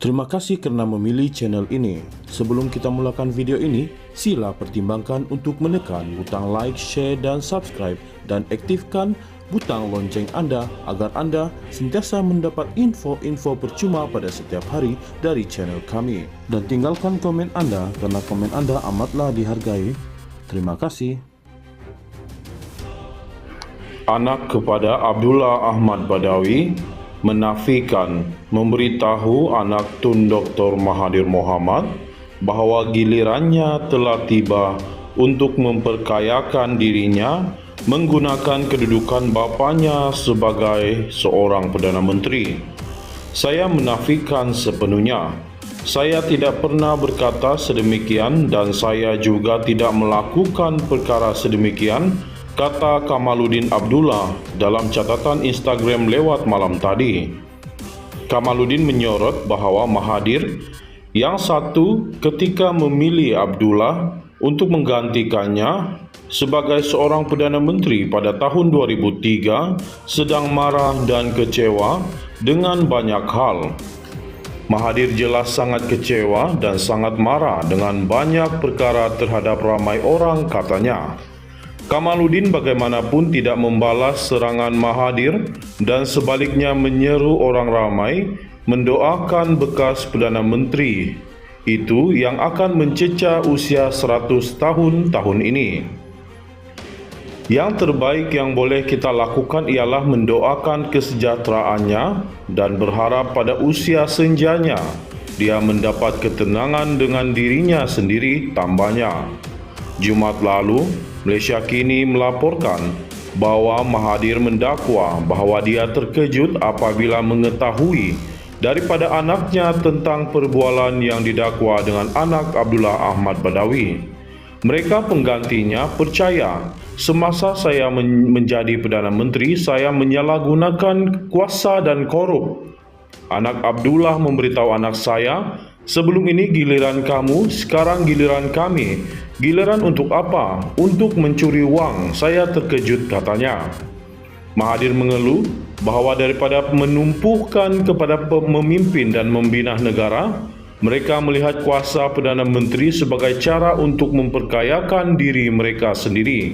Terima kasih kerana memilih channel ini. Sebelum kita mulakan video ini, sila pertimbangkan untuk menekan butang like, share dan subscribe dan aktifkan butang lonceng anda agar anda sentiasa mendapat info-info percuma pada setiap hari dari channel kami. Dan tinggalkan komen anda kerana komen anda amatlah dihargai. Terima kasih. Anak kepada Abdullah Ahmad Badawi menafikan memberitahu anak Tun Dr. Mahathir Mohamad bahawa gilirannya telah tiba untuk memperkayakan dirinya menggunakan kedudukan bapanya sebagai seorang Perdana Menteri. Saya menafikan sepenuhnya. Saya tidak pernah berkata sedemikian dan saya juga tidak melakukan perkara sedemikian, kata Kamaluddin Abdullah dalam catatan Instagram lewat malam tadi. Kamaluddin menyorot bahawa Mahathir yang satu ketika memilih Abdullah untuk menggantikannya sebagai seorang Perdana Menteri pada tahun 2003 sedang marah dan kecewa dengan banyak hal. Mahathir jelas sangat kecewa dan sangat marah dengan banyak perkara terhadap ramai orang, katanya. Kamaluddin bagaimanapun tidak membalas serangan Mahathir dan sebaliknya menyeru orang ramai mendoakan bekas Perdana Menteri itu yang akan mencecah usia 100 tahun ini. Yang terbaik yang boleh kita lakukan ialah mendoakan kesejahteraannya dan berharap pada usia senjanya dia mendapat ketenangan dengan dirinya sendiri, tambahnya. Jumaat lalu, Malaysia Kini melaporkan bahawa Mahathir mendakwa bahawa dia terkejut apabila mengetahui daripada anaknya tentang perbualan yang didakwa dengan anak Abdullah Ahmad Badawi. Mereka penggantinya percaya semasa saya menjadi Perdana Menteri, saya menyalahgunakan kuasa dan korup. Anak Abdullah memberitahu anak saya, sebelum ini giliran kamu, sekarang giliran kami. Giliran untuk apa? Untuk mencuri wang. Saya terkejut, katanya. Mahathir mengeluh bahawa daripada menumpukan kepada pemimpin dan membina negara, mereka melihat kuasa Perdana Menteri sebagai cara untuk memperkayakan diri mereka sendiri.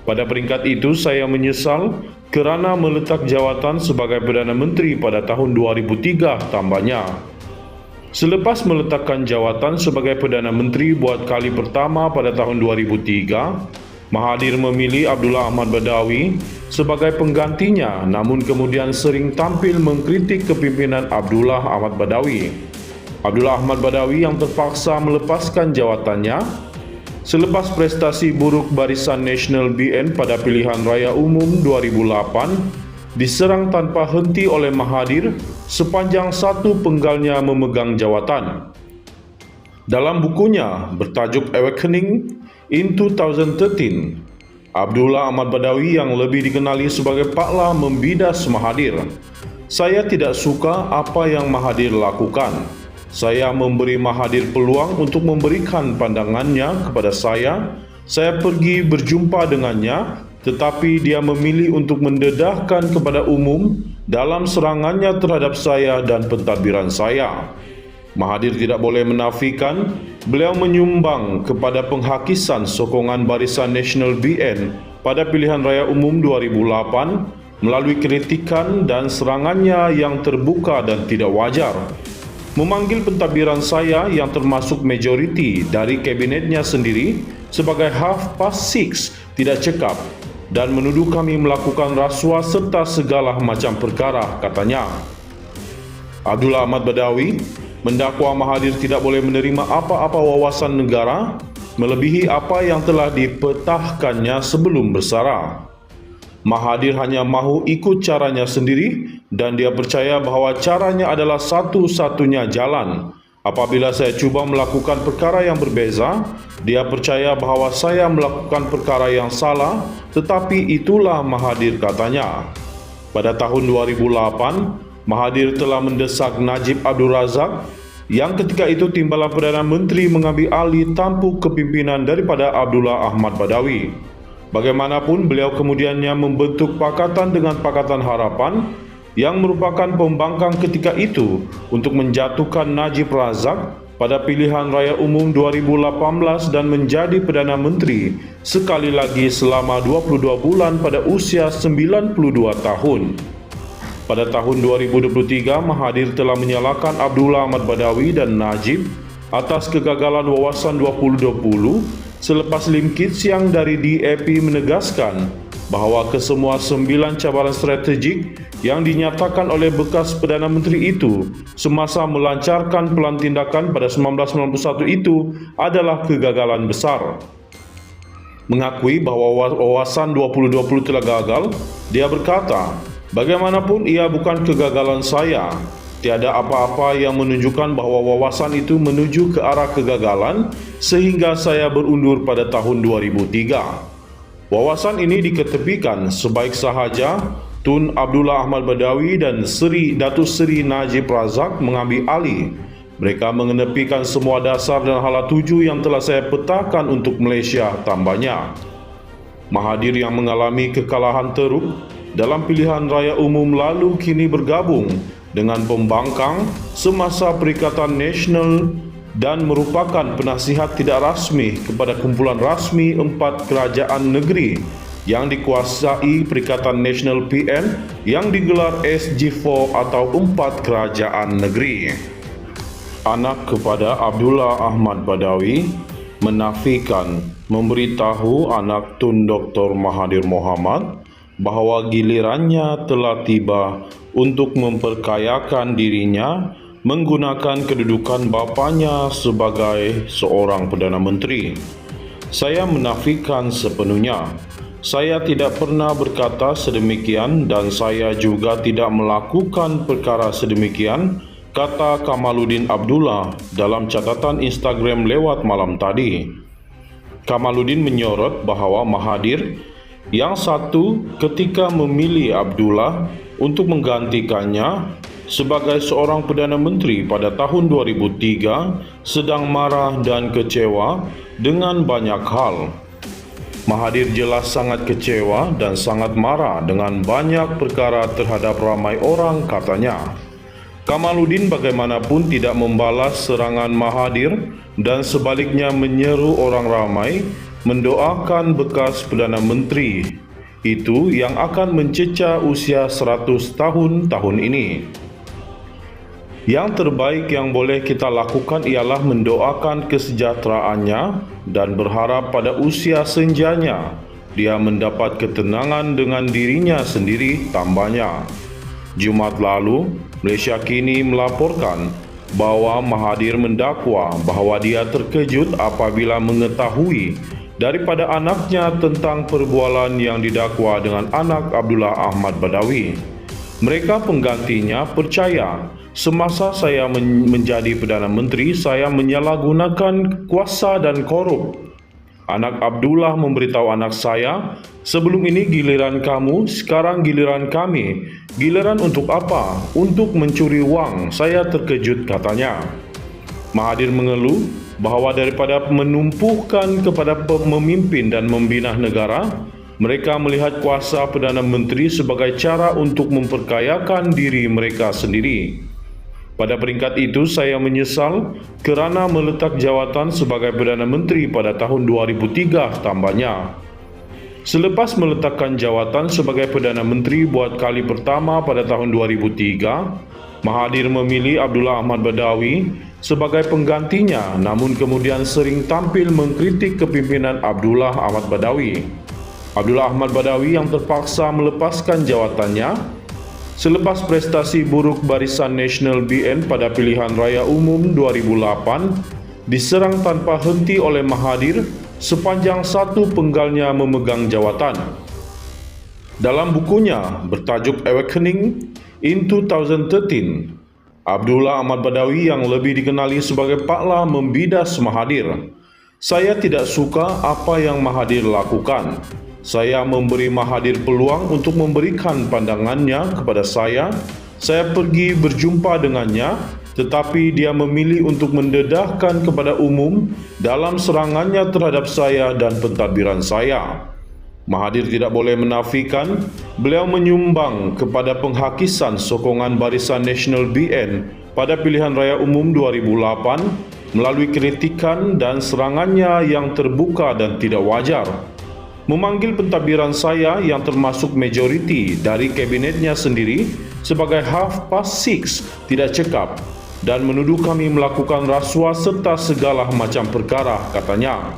Pada peringkat itu, saya menyesal kerana meletak jawatan sebagai Perdana Menteri pada tahun 2003, tambahnya. Selepas meletakkan jawatan sebagai Perdana Menteri buat kali pertama pada tahun 2003, Mahathir memilih Abdullah Ahmad Badawi sebagai penggantinya, namun kemudian sering tampil mengkritik kepimpinan Abdullah Ahmad Badawi. Abdullah Ahmad Badawi yang terpaksa melepaskan jawatannya selepas prestasi buruk Barisan Nasional BN pada pilihan raya umum 2008 diserang tanpa henti oleh Mahathir sepanjang satu penggalnya memegang jawatan. Dalam bukunya bertajuk Awakening in 2013, Abdullah Ahmad Badawi yang lebih dikenali sebagai Paklah membidas Mahathir. Saya tidak suka apa yang Mahathir lakukan. Saya memberi Mahathir peluang untuk memberikan pandangannya kepada saya. Saya pergi berjumpa dengannya, tetapi dia memilih untuk mendedahkan kepada umum dalam serangannya terhadap saya dan pentadbiran saya. Mahathir tidak boleh menafikan beliau menyumbang kepada penghakisan sokongan Barisan Nasional BN pada pilihan raya umum 2008 melalui kritikan dan serangannya yang terbuka dan tidak wajar. Memanggil pentadbiran saya yang termasuk majoriti dari kabinetnya sendiri sebagai half past six tidak cekap dan menuduh kami melakukan rasuah serta segala macam perkara, katanya. Abdullah Ahmad Badawi mendakwa Mahathir tidak boleh menerima apa-apa wawasan negara melebihi apa yang telah dipetahkannya sebelum bersara. Mahathir hanya mahu ikut caranya sendiri dan dia percaya bahawa caranya adalah satu-satunya jalan. Apabila saya cuba melakukan perkara yang berbeza, dia percaya bahawa saya melakukan perkara yang salah, tetapi itulah Mahathir, katanya. Pada tahun 2008, Mahathir telah mendesak Najib Abdul Razak yang ketika itu timbalan Perdana Menteri mengambil alih tampuk kepimpinan daripada Abdullah Ahmad Badawi. Bagaimanapun, beliau kemudiannya membentuk pakatan dengan Pakatan Harapan yang merupakan pembangkang ketika itu untuk menjatuhkan Najib Razak pada pilihan raya umum 2018 dan menjadi Perdana Menteri sekali lagi selama 22 bulan pada usia 92 tahun. Pada tahun 2023, Mahathir telah menyalahkan Abdullah Ahmad Badawi dan Najib atas kegagalan wawasan 2020 selepas Lim Kit Siang dari DAP menegaskan bahawa kesemua 9 cabaran strategik yang dinyatakan oleh bekas Perdana Menteri itu semasa melancarkan pelantikan pada 1991 itu adalah kegagalan besar. Mengakui bahawa wawasan 2020 telah gagal, dia berkata, "Bagaimanapun ia bukan kegagalan saya. Tiada apa-apa yang menunjukkan bahawa wawasan itu menuju ke arah kegagalan sehingga saya berundur pada tahun 2003. Wawasan ini diketepikan sebaik sahaja Tun Abdullah Ahmad Badawi dan Datuk Seri Najib Razak mengambil alih. Mereka mengenepikan semua dasar dan hala tuju yang telah saya petakan untuk Malaysia," tambahnya. Mahathir yang mengalami kekalahan teruk dalam pilihan raya umum lalu kini bergabung dengan pembangkang semasa Perikatan Nasional dan merupakan penasihat tidak rasmi kepada kumpulan rasmi 4 kerajaan negeri yang dikuasai Perikatan Nasional PN yang digelar SG4 atau 4 kerajaan negeri. Anak kepada Abdullah Ahmad Badawi menafikan memberitahu anak Tun Dr. Mahathir Mohamad bahawa gilirannya telah tiba untuk memperkayakan dirinya menggunakan kedudukan bapanya sebagai seorang Perdana Menteri. "Saya menafikan sepenuhnya. Saya tidak pernah berkata sedemikian dan saya juga tidak melakukan perkara sedemikian," kata Kamaluddin Abdullah dalam catatan Instagram lewat malam tadi. Kamaluddin menyorot bahawa Mahathir yang satu ketika memilih Abdullah untuk menggantikannya sebagai seorang Perdana Menteri pada tahun 2003 sedang marah dan kecewa dengan banyak hal. Mahathir jelas sangat kecewa dan sangat marah dengan banyak perkara terhadap ramai orang, katanya. Kamaluddin bagaimanapun tidak membalas serangan Mahathir dan sebaliknya menyeru orang ramai mendoakan bekas Perdana Menteri itu yang akan mencecah usia 100 tahun ini. Yang terbaik yang boleh kita lakukan ialah mendoakan kesejahteraannya dan berharap pada usia senjanya dia mendapat ketenangan dengan dirinya sendiri, tambahnya. Jumaat lalu, Malaysia Kini melaporkan bahawa Mahathir mendakwa bahawa dia terkejut apabila mengetahui daripada anaknya tentang perbualan yang didakwa dengan anak Abdullah Ahmad Badawi. Mereka penggantinya percaya semasa saya menjadi Perdana Menteri, saya menyalahgunakan kuasa dan korup. Anak Abdullah memberitahu anak saya, "Sebelum ini giliran kamu, sekarang giliran kami. Giliran untuk apa? Untuk mencuri wang." Saya terkejut, katanya. Mahathir mengeluh bahawa daripada menumpukan kepada memimpin dan membina negara, mereka melihat kuasa Perdana Menteri sebagai cara untuk memperkayakan diri mereka sendiri. Pada peringkat itu, saya menyesal kerana meletak jawatan sebagai Perdana Menteri pada tahun 2003, tambahnya. Selepas meletakkan jawatan sebagai Perdana Menteri buat kali pertama pada tahun 2003, Mahathir memilih Abdullah Ahmad Badawi sebagai penggantinya, namun kemudian sering tampil mengkritik kepimpinan Abdullah Ahmad Badawi. Abdullah Ahmad Badawi yang terpaksa melepaskan jawatannya selepas prestasi buruk Barisan Nasional BN pada pilihan raya umum 2008 diserang tanpa henti oleh Mahathir sepanjang satu penggalnya memegang jawatan. Dalam bukunya bertajuk Awakening in 2013, Abdullah Ahmad Badawi yang lebih dikenali sebagai Paklah membidas Mahathir. "Saya tidak suka apa yang Mahathir lakukan. Saya memberi Mahathir peluang untuk memberikan pandangannya kepada saya. Saya pergi berjumpa dengannya, tetapi dia memilih untuk mendedahkan kepada umum dalam serangannya terhadap saya dan pentadbiran saya." Mahathir tidak boleh menafikan beliau menyumbang kepada penghakisan sokongan Barisan Nasional BN pada pilihan raya umum 2008 melalui kritikan dan serangannya yang terbuka dan tidak wajar. Memanggil pentadbiran saya yang termasuk majoriti dari kabinetnya sendiri sebagai half past six tidak cekap dan menuduh kami melakukan rasuah serta segala macam perkara, katanya.